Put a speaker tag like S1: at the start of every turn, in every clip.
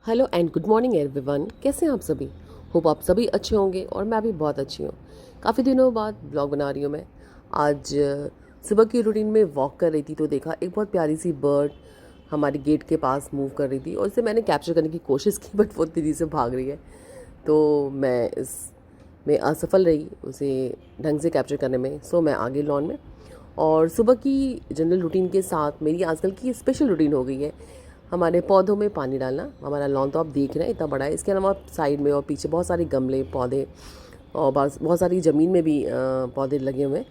S1: Hello and good morning everyone. कैसे हैं आप सभी? होप आप सभी अच्छे होंगे और मैं भी बहुत अच्छी हूँ। काफ़ी दिनों बाद ब्लॉग बना रही हूँ मैं। आज सुबह की रूटीन में वॉक कर रही थी तो देखा एक बहुत प्यारी सी बर्ड हमारे गेट के पास मूव कर रही थी और उसे मैंने कैप्चर करने की कोशिश की बट वो तेज़ी से भाग रही है। तो मैं इस में असफल रही उसे ढंग से कैप्चर करने में। सो मैं आगे लॉन में और सुबह की जनरल रूटीन के साथ मेरी आजकल की स्पेशल रूटीन हो गई है हमारे पौधों में पानी डालना। हमारा लॉन तो आप देख रहे हैं इतना बड़ा है, इसके अलावा साइड में और पीछे बहुत सारे गमले पौधे और बहुत सारी ज़मीन में भी पौधे लगे हुए हैं।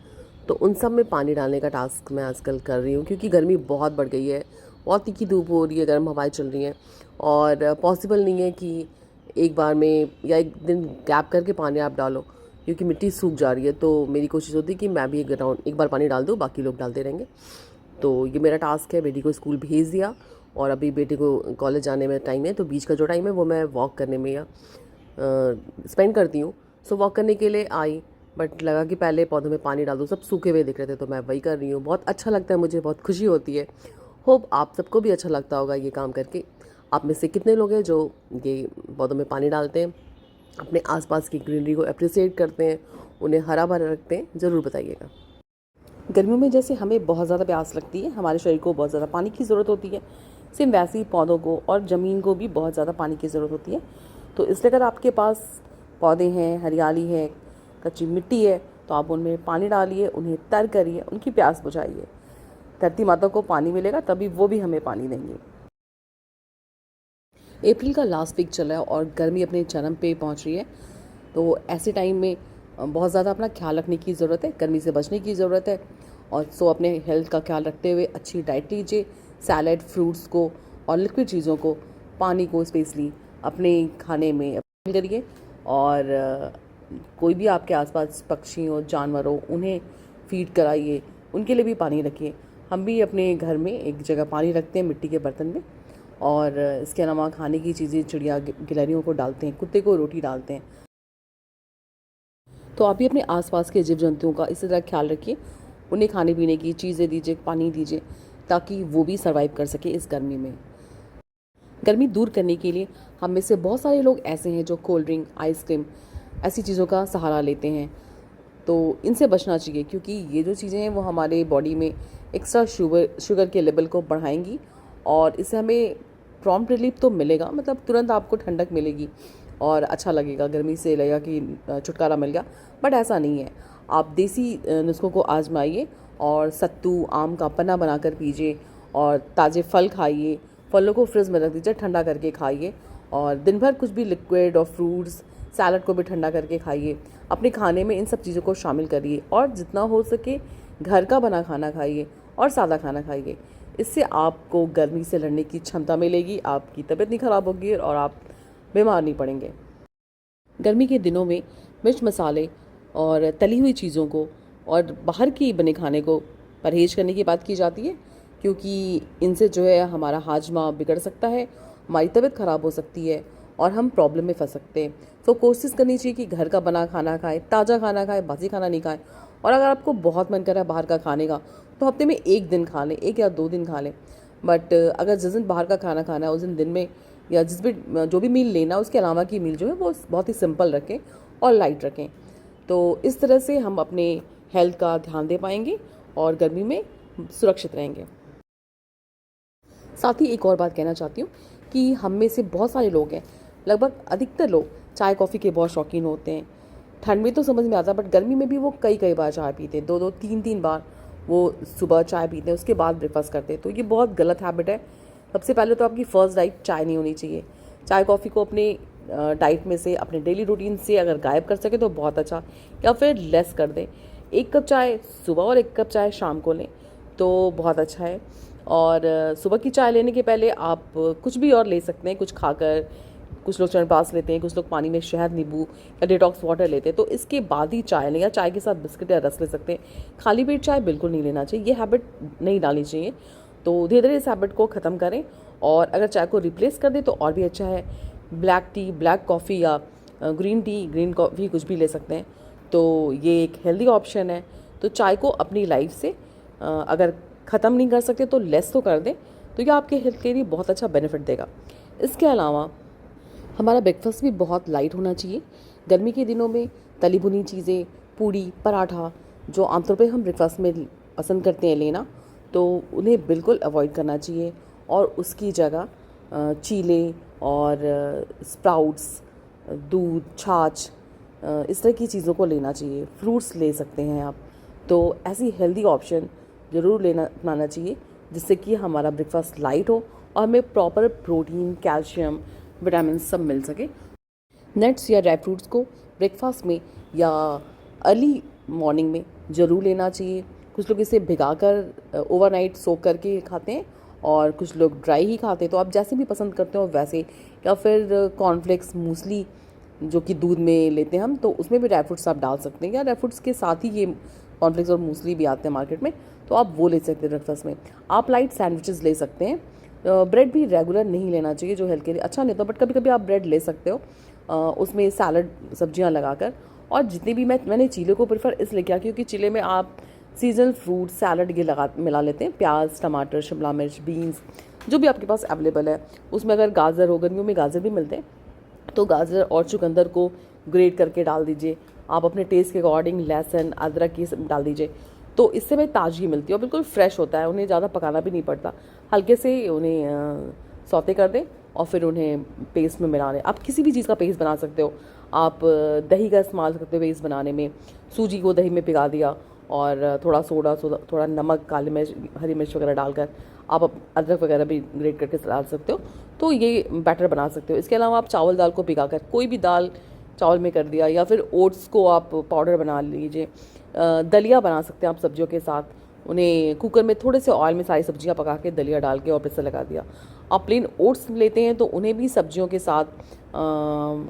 S1: तो उन सब में पानी डालने का टास्क मैं आजकल कर रही हूँ क्योंकि गर्मी बहुत बढ़ गई है, बहुत तीखी धूप हो रही है, गर्म हवाएं चल रही हैं और पॉसिबल नहीं है कि एक बार में या एक दिन गैप करके पानी आप डालो क्योंकि मिट्टी सूख जा रही है। तो मेरी कोशिश होती है कि मैं भी एक बार पानी डाल दूँ, बाकी लोग डालते रहेंगे। तो ये मेरा टास्क है। बेटी को स्कूल भेज दिया और अभी बेटी को कॉलेज जाने में टाइम है, तो बीच का जो टाइम है वो मैं वॉक करने में या स्पेंड करती हूँ। सो वॉक करने के लिए आई बट लगा कि पहले पौधों में पानी डाल दूँ, सब सूखे हुए दिख रहे थे तो मैं वही कर रही हूँ। बहुत अच्छा लगता है, मुझे बहुत खुशी होती है। होप आप सबको भी अच्छा लगता होगा ये काम करके। आप में से कितने लोग हैं जो ये पौधों में पानी डालते हैं, अपने आसपास की ग्रीनरी को अप्रिसिएट करते हैं, उन्हें हरा भरा रखते हैं? ज़रूर बताइएगा। गर्मियों में जैसे हमें बहुत ज़्यादा प्यास लगती है, हमारे शरीर को बहुत ज़्यादा पानी की ज़रूरत होती है, सेम वैसे ही पौधों को और ज़मीन को भी बहुत ज़्यादा पानी की ज़रूरत होती है। तो इसलिए अगर आपके पास पौधे हैं, हरियाली है, कच्ची मिट्टी है, तो आप उनमें पानी डालिए, उन्हें तर करिए, उनकी प्यास बुझाइए। धरती माता को पानी मिलेगा तभी वो भी हमें पानी देंगे। अप्रैल का लास्ट वीक चला है और गर्मी अपने चरम पे पहुंच रही है। तो ऐसे टाइम में बहुत ज़्यादा अपना ख्याल रखने की ज़रूरत है, गर्मी से बचने की ज़रूरत है। और सो अपने हेल्थ का ख्याल रखते हुए अच्छी डाइट लीजिए, सैलड, फ्रूट्स को और लिक्विड चीज़ों को, पानी को स्पेशली अपने खाने में अपने करिए। और कोई भी आपके आसपास पक्षी हो, जानवर हो, उन्हें फीड कराइए, उनके लिए भी पानी रखिए। हम भी अपने घर में एक जगह पानी रखते हैं मिट्टी के बर्तन में और इसके अलावा खाने की चीज़ें चिड़िया गिलहरियों को डालते हैं, कुत्ते को रोटी डालते हैं। तो आप भी अपने आसपास के जीव जंतुओं का इसी तरह ख्याल रखिए, उन्हें खाने पीने की चीज़ें दीजिए, पानी दीजिए, ताकि वो भी सर्वाइव कर सके इस गर्मी में। गर्मी दूर करने के लिए हम में से बहुत सारे लोग ऐसे हैं जो कोल्ड ड्रिंक, आइसक्रीम ऐसी चीज़ों का सहारा लेते हैं। तो इनसे बचना चाहिए क्योंकि ये जो चीज़ें हैं वो हमारे बॉडी में एक्स्ट्रा शुगर के लेवल को बढ़ाएंगी और इससे हमें प्रॉम्प्ट रिलीफ तो मिलेगा, मतलब तुरंत आपको ठंडक मिलेगी और अच्छा लगेगा, गर्मी से लगेगा कि छुटकारा मिल गया। बट ऐसा नहीं है। आप देसी नुस्खों को आजमाइए और सत्तू, आम का पन्ना बनाकर पीजिए और ताज़े फल खाइए। फलों को फ्रिज में रख दीजिए, ठंडा करके खाइए और दिन भर कुछ भी लिक्विड और फ्रूट्स, सैलड को भी ठंडा करके खाइए। अपने खाने में इन सब चीज़ों को शामिल करिए और जितना हो सके घर का बना खाना खाइए और सादा खाना खाइए। इससे आपको गर्मी से लड़ने की क्षमता मिलेगी, आपकी तबीयत नहीं खराब होगी और आप बीमार नहीं पड़ेंगे। गर्मी के दिनों में मिर्च मसाले और तली हुई चीज़ों को और बाहर की बने खाने को परहेज करने की बात की जाती है क्योंकि इनसे जो है हमारा हाजमा बिगड़ सकता है, हमारी तबीयत ख़राब हो सकती है और हम प्रॉब्लम में फंस सकते हैं। तो कोशिश करनी चाहिए कि घर का बना खाना खाएं, ताज़ा खाना खाएं, बासी खाना नहीं खाएं। और अगर आपको बहुत मन कर रहा है बाहर का खाने का तो हफ्ते में एक दिन खा लें, एक या दो दिन खा लें। बट अगर जिस दिन बाहर का खाना खाना है उस दिन में या जिस भी जो भी मील लेना उसके अलावा की मील जो है वो बहुत ही सिंपल रखें और लाइट रखें। तो इस तरह से हम अपने हेल्थ का ध्यान दे पाएंगे और गर्मी में सुरक्षित रहेंगे। साथ ही एक और बात कहना चाहती हूँ कि हम में से बहुत सारे लोग हैं, लगभग अधिकतर लोग चाय कॉफ़ी के बहुत शौकीन होते हैं। ठंड में तो समझ में आता है बट गर्मी में भी वो कई कई बार चाय पीते हैं, दो दो तीन तीन बार वो सुबह चाय पीते हैं, उसके बाद ब्रेकफास्ट करते हैं। तो ये बहुत गलत हैबिट है। सबसे पहले तो आपकी फ़र्स्ट डाइट चाय नहीं होनी चाहिए। चाय कॉफ़ी को अपने डाइट में से, अपने डेली रूटीन से अगर गायब कर सके तो बहुत अच्छा, या फिर लेस कर दें। एक कप चाय सुबह और एक कप चाय शाम को लें तो बहुत अच्छा है। और सुबह की चाय लेने के पहले आप कुछ भी और ले सकते हैं, कुछ खाकर। कुछ लोग च्यवनप्राश लेते हैं, कुछ लोग पानी में शहद, नींबू या डिटॉक्स वाटर लेते हैं। तो इसके बाद ही चाय लें या चाय के साथ बिस्किट या रस ले सकते हैं। खाली पेट चाय बिल्कुल नहीं लेना चाहिए, ये हैबिट नहीं डालनी चाहिए। तो धीरे धीरे इस हैबिट को ख़त्म करें और अगर चाय को रिप्लेस कर दें तो और भी अच्छा है। ब्लैक टी, ब्लैक कॉफ़ी या ग्रीन टी, ग्रीन कॉफ़ी कुछ भी ले सकते हैं। तो ये एक हेल्दी ऑप्शन है। तो चाय को अपनी लाइफ से अगर ख़त्म नहीं कर सकते तो लेस तो कर दें, तो ये आपके हेल्थ के लिए बहुत अच्छा बेनिफिट देगा। इसके अलावा हमारा ब्रेकफास्ट भी बहुत लाइट होना चाहिए। गर्मी के दिनों में तली भुनी चीज़ें, पूड़ी, पराठा जो आमतौर पे हम ब्रेकफास्ट में पसंद करते हैं लेना, तो उन्हें बिल्कुल अवॉइड करना चाहिए और उसकी जगह चीले और स्प्राउट्स, दूध, छाछ, इस तरह की चीज़ों को लेना चाहिए। फ्रूट्स ले सकते हैं आप। तो ऐसी हेल्दी ऑप्शन ज़रूर लेना अपनाना चाहिए जिससे कि हमारा ब्रेकफास्ट लाइट हो और हमें प्रॉपर प्रोटीन, कैल्शियम, विटामिन सब मिल सके। नट्स या ड्राई फ्रूट्स को ब्रेकफास्ट में या अर्ली मॉर्निंग में ज़रूर लेना चाहिए। कुछ लोग इसे भिगाकर ओवरनाइट सोक करके खाते हैं और कुछ लोग ड्राई ही खाते हैं। तो आप जैसे भी पसंद करते हो वैसे, या फिर कॉर्नफ्लेक्स, मूसली जो कि दूध में लेते हैं हम, तो उसमें भी ड्राई फ्रूट्स आप डाल सकते हैं, या ड्राई फ्रूट्स के साथ ही ये कॉर्नफ्लेक्स और मूसली भी आते हैं मार्केट में, तो आप वो ले सकते हैं ब्रेकफास्ट में। आप लाइट सैंडविचेस ले सकते हैं। ब्रेड भी रेगुलर नहीं लेना चाहिए, जो हेल्थ के लिए अच्छा नहीं होता, बट कभी कभी आप ब्रेड ले सकते हो उसमें सैलड सब्जियां लगाकर। और जितने भी मैंने चीले को प्रेफर इसलिए किया क्योंकि चीले में आप सीजनल फ्रूट सैलड ये मिला लेते हैं, प्याज, टमाटर, शिमला मिर्च, बीन्स, जो भी आपके पास अवेलेबल है। उसमें अगर गाजर हो, गर्मियों में गाजर भी मिलते हैं, तो गाजर और चुकंदर को ग्रेट करके डाल दीजिए। आप अपने टेस्ट के अकॉर्डिंग लहसुन, अदरक ये सब डाल दीजिए, तो इससे में ताजगी मिलती है और बिल्कुल फ्रेश होता है। उन्हें ज़्यादा पकाना भी नहीं पड़ता, हल्के से उन्हें सौते कर दें और फिर उन्हें पेस्ट में मिला लें। आप किसी भी चीज़ का पेस्ट बना सकते हो। आप दही का इस्तेमाल करते हो पेस्ट बनाने में। सूजी को दही में पिघा दिया और थोड़ा सोडा, थोड़ा नमक, काली मिर्च, हरी मिर्च वगैरह डालकर आप अदरक वगैरह भी ग्रेट करके डाल सकते हो, तो ये बैटर बना सकते हो। इसके अलावा आप चावल दाल को भिगाकर, कोई भी दाल चावल में कर दिया, या फिर ओट्स को आप पाउडर बना लीजिए। दलिया बना सकते हैं आप सब्जियों के साथ। उन्हें कुकर में थोड़े से ऑयल में सारी सब्जियां पका के दलिया डाल के और प्रेशर लगा दिया। आप प्लेन ओट्स लेते हैं तो उन्हें भी सब्जियों के साथ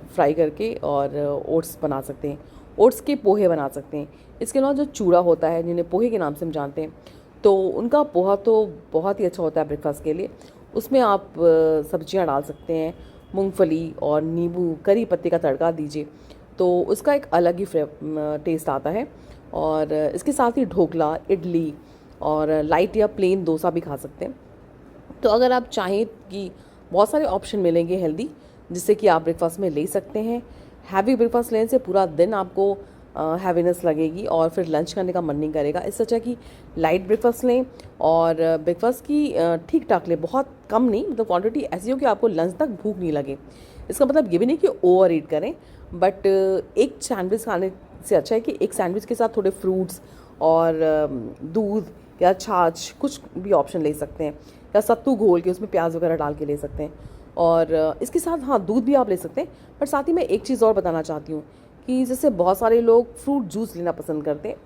S1: फ्राई करके और ओट्स बना सकते हैं। ओट्स के पोहे बना सकते हैं। इसके अलावा जो चूड़ा होता है, जिन्हें पोहे के नाम से हम जानते हैं, तो उनका पोहा तो बहुत ही अच्छा होता है ब्रेकफास्ट के लिए। उसमें आप सब्जियां डाल सकते हैं, मूंगफली और नींबू, करी पत्ते का तड़का दीजिए, तो उसका एक अलग ही टेस्ट आता है। और इसके साथ ही ढोकला, इडली और लाइट या प्लेन डोसा भी खा सकते हैं। तो अगर आप चाहें कि बहुत सारे ऑप्शन मिलेंगे हेल्दी, जिससे कि आप ब्रेकफास्ट में ले सकते हैं। हैवी ब्रेकफास्ट लेने से पूरा दिन आपको हैवीनेस लगेगी और फिर लंच करने का मन नहीं करेगा। इससे अच्छा कि लाइट ब्रेकफास्ट लें और ब्रेकफास्ट की ठीक ठाक लें, बहुत कम नहीं, मतलब क्वांटिटी ऐसी हो कि आपको लंच तक भूख नहीं लगे। इसका मतलब ये भी नहीं कि ओवर ईट करें, बट एक सैंडविच खाने से अच्छा है कि एक सैंडविच के साथ थोड़े फ्रूट्स और दूध या छाछ, कुछ भी ऑप्शन ले सकते हैं, या सत्तू घोल के उसमें प्याज वगैरह डाल के ले सकते हैं। और इसके साथ हाँ, दूध भी आप ले सकते हैं। पर साथ ही मैं एक चीज़ और बताना चाहती हूँ कि जैसे बहुत सारे लोग फ्रूट जूस लेना पसंद करते हैं।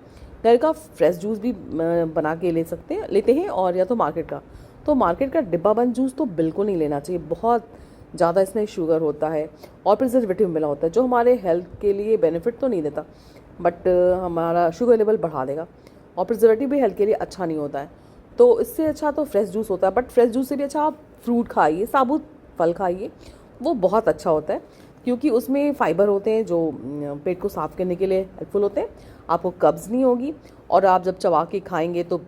S1: घर का फ्रेश जूस भी बना के लेते हैं, और या तो मार्केट का। तो मार्केट का डिब्बा बंद जूस तो बिल्कुल नहीं लेना चाहिए। बहुत ज़्यादा इसमें शुगर होता है और प्रिजर्वेटिव मिला होता है, जो हमारे हेल्थ के लिए बेनिफिट तो नहीं देता, बट हमारा शुगर लेवल बढ़ा देगा। और प्रिजर्वेटिव भी हेल्थ के लिए अच्छा नहीं होता है। तो इससे अच्छा तो फ्रेश जूस होता है, बट फ्रेश जूस से भी अच्छा आप फ्रूट खाइए, साबुत फल खाइए, वो बहुत अच्छा होता है, क्योंकि उसमें फाइबर होते हैं जो पेट को साफ़ करने के लिए हेल्पफुल होते हैं। आपको कब्ज़ नहीं होगी, और आप जब चबा के खाएंगे तो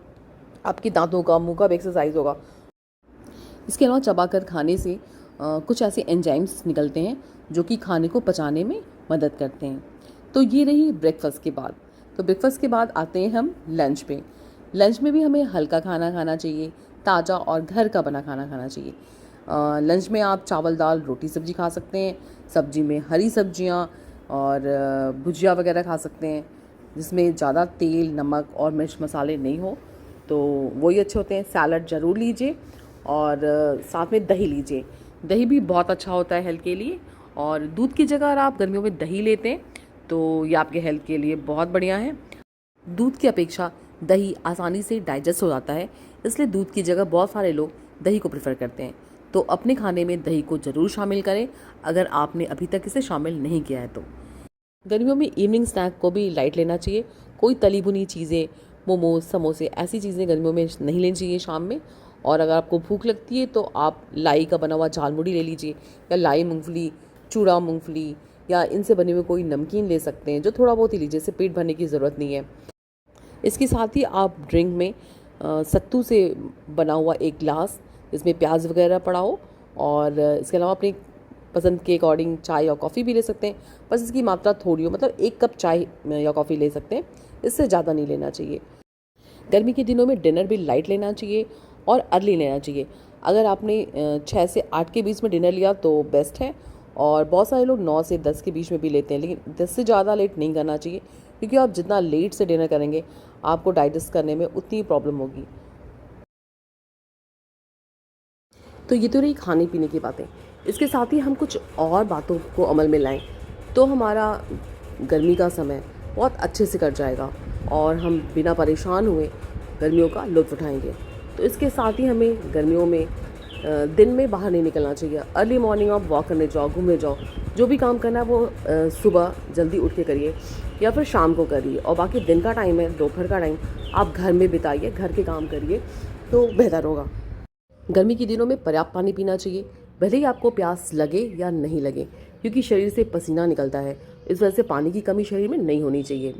S1: आपकी दांतों का, मुंह का भी एक्सरसाइज होगा। इसके अलावा चबा कर खाने से कुछ ऐसे एंजाइम्स निकलते हैं जो कि खाने को पचाने में मदद करते हैं। तो ये रही ब्रेकफास्ट के बाद। तो ब्रेकफास्ट के बाद आते हैं हम लंच पे। लंच में भी हमें हल्का खाना खाना चाहिए, ताज़ा और घर का बना खाना खाना चाहिए। लंच में आप चावल, दाल, रोटी, सब्जी खा सकते हैं। सब्जी में हरी सब्जियां और भुजिया वगैरह खा सकते हैं, जिसमें ज़्यादा तेल, नमक और मिर्च मसाले नहीं हो, तो वही अच्छे होते हैं। सैलड ज़रूर लीजिए और साथ में दही लीजिए। दही भी बहुत अच्छा होता है हेल्थ के लिए, और दूध की जगह अगर आप गर्मियों में दही लेते हैं तो ये आपके हेल्थ के लिए बहुत बढ़िया है। दूध की अपेक्षा दही आसानी से डाइजेस्ट हो जाता है, इसलिए दूध की जगह बहुत सारे लोग दही को प्रेफर करते हैं। तो अपने खाने में दही को ज़रूर शामिल करें अगर आपने अभी तक इसे शामिल नहीं किया है तो। गर्मियों में इवनिंग स्नैक को भी लाइट लेना चाहिए। कोई तली भुनी चीज़ें, मोमोज, समोसे, ऐसी चीज़ें गर्मियों में नहीं लेनी चाहिए शाम में। और अगर आपको भूख लगती है तो आप लाई का बना हुआ झालमुड़ी ले लीजिए, या लाई मूंगफली, चूड़ा मूंगफली, या इनसे बने हुए कोई नमकीन ले सकते हैं, जो थोड़ा बहुत ही लीजिए, इससे पेट भरने की ज़रूरत नहीं है। इसके साथ ही आप ड्रिंक में सत्तू से बना हुआ एक गिलास, जिसमें प्याज वगैरह पड़ा हो, और इसके अलावा अपनी पसंद के अकॉर्डिंग चाय या कॉफ़ी भी ले सकते हैं, बस इसकी मात्रा थोड़ी हो, मतलब 1 कप चाय या कॉफ़ी ले सकते हैं, इससे ज़्यादा नहीं लेना चाहिए। गर्मी के दिनों में डिनर भी लाइट लेना चाहिए और अर्ली लेना चाहिए। अगर आपने 6 से 8 के बीच में डिनर लिया तो बेस्ट है, और बहुत सारे लोग 9 से 10 के बीच में भी लेते हैं, लेकिन 10 से ज़्यादा लेट नहीं करना चाहिए, क्योंकि आप जितना लेट से डिनर करेंगे आपको डाइजेस्ट करने में उतनी प्रॉब्लम होगी। तो ये तो रही खाने पीने की बातें। इसके साथ ही हम कुछ और बातों को अमल में लाएं तो हमारा गर्मी का समय बहुत अच्छे से कट जाएगा और हम बिना परेशान हुए गर्मियों का लुत्फ़ उठाएंगे। तो इसके साथ ही हमें गर्मियों में दिन में बाहर नहीं निकलना चाहिए। अर्ली मॉर्निंग आप वॉक करने जाओ, घूमने जाओ, जो भी काम करना है वो सुबह जल्दी उठ के करिए या फिर शाम को करिए, और बाकी दिन का टाइम है, दोपहर का टाइम आप घर में बिताइए, घर के काम करिए तो बेहतर होगा। गर्मी के दिनों में पर्याप्त पानी पीना चाहिए, भले ही आपको प्यास लगे या नहीं लगे, क्योंकि शरीर से पसीना निकलता है, इस वजह से पानी की कमी शरीर में नहीं होनी चाहिए।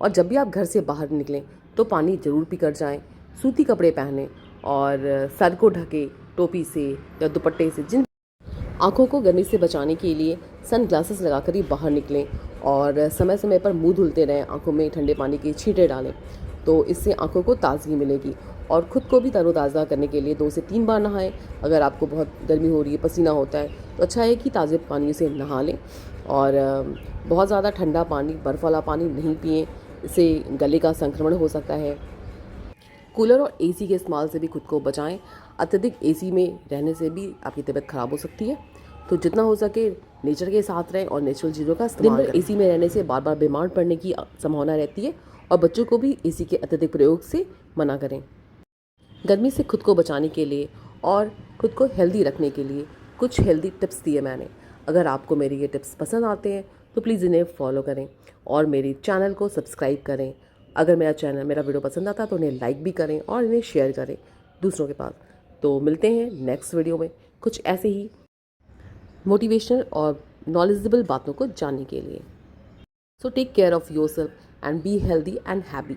S1: और जब भी आप घर से बाहर निकलें तो पानी ज़रूर पी कर जाएँ, सूती कपड़े पहनें और सर को ढके टोपी से या दुपट्टे से। जिन आँखों को गर्मी से बचाने के लिए सन ग्लासेस लगाकर ही बाहर निकलें और समय समय पर मुंह धुलते रहें, आँखों में ठंडे पानी के छींटे डालें, तो इससे आँखों को ताज़गी मिलेगी। और ख़ुद को भी तरोताज़ा करने के लिए 2 से 3 बार नहाएं। अगर आपको बहुत गर्मी हो रही है, पसीना होता है, तो अच्छा है कि ताज़े पानी से नहा लें, और बहुत ज़्यादा ठंडा पानी, बर्फ़ वाला पानी नहीं पिएं, इससे गले का संक्रमण हो सकता है। कूलर और एसी के इस्तेमाल से भी खुद को बचाएं। अत्यधिक एसी में रहने से भी आपकी तबीयत ख़राब हो सकती है, तो जितना हो सके नेचर के साथ रहें और नेचुरल चीज़ों का इस्तेमाल करें। एसी में रहने से बार बार बीमार पड़ने की संभावना रहती है, और बच्चों को भी एसी के अत्यधिक प्रयोग से मना करें। गर्मी से खुद को बचाने के लिए और खुद को हेल्दी रखने के लिए कुछ हेल्दी टिप्स दिए मैंने। अगर आपको मेरे ये टिप्स पसंद आते हैं तो प्लीज़ इन्हें फॉलो करें और मेरे चैनल को सब्सक्राइब करें। अगर मेरा वीडियो पसंद आता है तो उन्हें लाइक भी करें और इन्हें शेयर करें दूसरों के पास। तो मिलते हैं नेक्स्ट वीडियो में कुछ ऐसे ही मोटिवेशनल और नॉलेजेबल बातों को जानने के लिए। So take care of yourself and be healthy and happy.